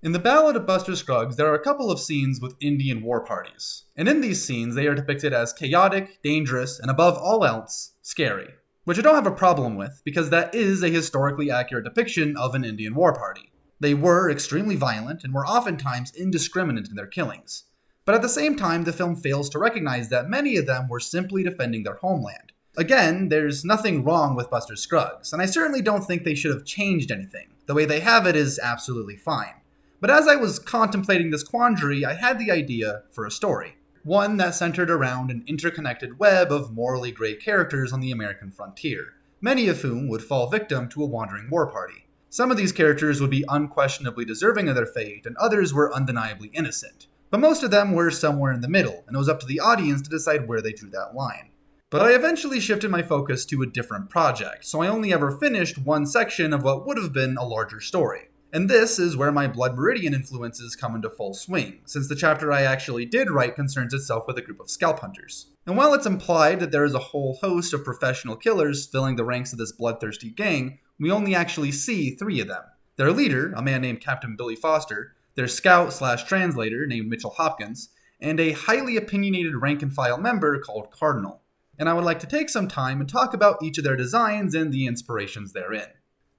In the Ballad of Buster Scruggs, there are a couple of scenes with Indian war parties, and in these scenes they are depicted as chaotic, dangerous, and above all else, scary. Which I don't have a problem with, because that is a historically accurate depiction of an Indian war party. They were extremely violent and were oftentimes indiscriminate in their killings. But at the same time, the film fails to recognize that many of them were simply defending their homeland. Again, there's nothing wrong with Buster Scruggs, and I certainly don't think they should have changed anything. The way they have it is absolutely fine. But as I was contemplating this quandary, I had the idea for a story. One that centered around an interconnected web of morally gray characters on the American frontier, many of whom would fall victim to a wandering war party. Some of these characters would be unquestionably deserving of their fate, and others were undeniably innocent. But most of them were somewhere in the middle, and it was up to the audience to decide where they drew that line. But I eventually shifted my focus to a different project, so I only ever finished one section of what would have been a larger story. And this is where my Blood Meridian influences come into full swing, since the chapter I actually did write concerns itself with a group of scalp hunters. And while it's implied that there is a whole host of professional killers filling the ranks of this bloodthirsty gang, we only actually see 3 of them. Their leader, a man named Captain Billy Foster, their scout/translator named Mitchell Hopkins, and a highly opinionated rank-and-file member called Cardinal. And I would like to take some time and talk about each of their designs and the inspirations therein.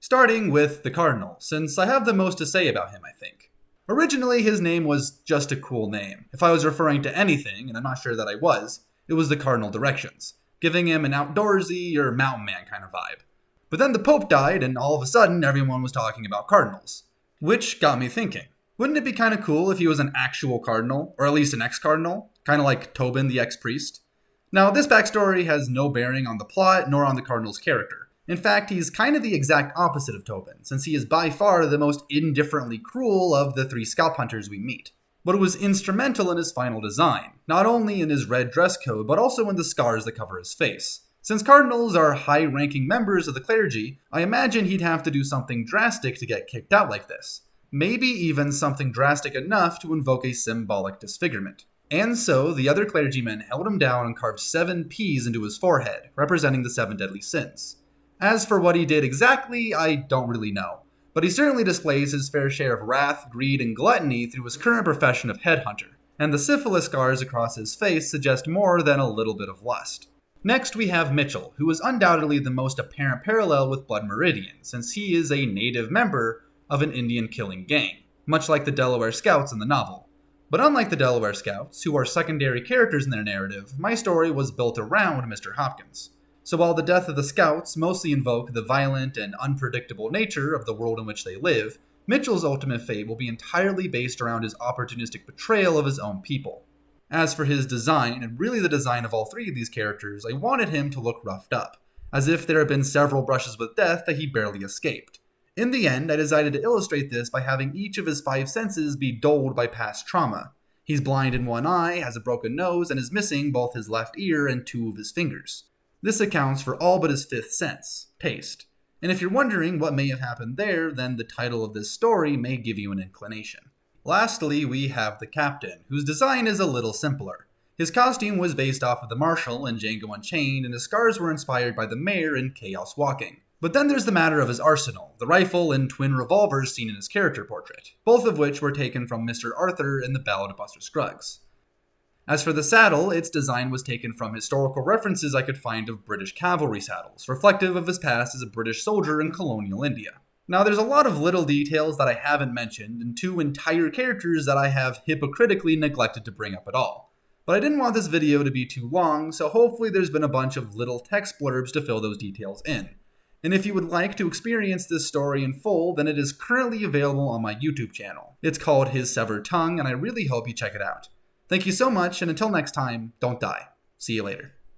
Starting with the Cardinal, since I have the most to say about him, I think. Originally, his name was just a cool name. If I was referring to anything, and I'm not sure that I was, it was the Cardinal Directions, giving him an outdoorsy or mountain man kind of vibe. But then the Pope died, and all of a sudden, everyone was talking about cardinals. Which got me thinking, wouldn't it be kind of cool if he was an actual cardinal, or at least an ex-cardinal? Kind of like Tobin the ex-priest? Now, this backstory has no bearing on the plot, nor on the cardinal's character. In fact, he's kind of the exact opposite of Tobin, since he is by far the most indifferently cruel of the 3 scalp hunters we meet. But it was instrumental in his final design, not only in his red dress code, but also in the scars that cover his face. Since cardinals are high-ranking members of the clergy, I imagine he'd have to do something drastic to get kicked out like this. Maybe even something drastic enough to invoke a symbolic disfigurement. And so, the other clergymen held him down and carved 7 P's into his forehead, representing the 7 deadly sins. As for what he did exactly, I don't really know, but he certainly displays his fair share of wrath, greed, and gluttony through his current profession of headhunter, and the syphilis scars across his face suggest more than a little bit of lust. Next we have Mitchell, who is undoubtedly the most apparent parallel with Blood Meridian, since he is a native member of an Indian killing gang, much like the Delaware Scouts in the novel. But unlike the Delaware Scouts, who are secondary characters in their narrative, my story was built around Mr. Hopkins. So while the death of the Scouts mostly invoke the violent and unpredictable nature of the world in which they live, Mitchell's ultimate fate will be entirely based around his opportunistic betrayal of his own people. As for his design, and really the design of all 3 of these characters, I wanted him to look roughed up, as if there had been several brushes with death that he barely escaped. In the end, I decided to illustrate this by having each of his 5 senses be dulled by past trauma. He's blind in one eye, has a broken nose, and is missing both his left ear and 2 of his fingers. This accounts for all but his 5th sense, taste. And if you're wondering what may have happened there, then the title of this story may give you an inclination. Lastly, we have the Captain, whose design is a little simpler. His costume was based off of the Marshal in Django Unchained, and his scars were inspired by the Mayor in Chaos Walking. But then there's the matter of his arsenal, the rifle and twin revolvers seen in his character portrait, both of which were taken from Mr. Arthur in the Ballad of Buster Scruggs. As for the saddle, its design was taken from historical references I could find of British cavalry saddles, reflective of his past as a British soldier in colonial India. Now, there's a lot of little details that I haven't mentioned, and 2 entire characters that I have hypocritically neglected to bring up at all. But I didn't want this video to be too long, so hopefully there's been a bunch of little text blurbs to fill those details in. And if you would like to experience this story in full, then it is currently available on my YouTube channel. It's called His Severed Tongue, and I really hope you check it out. Thank you so much, and until next time, don't die. See you later.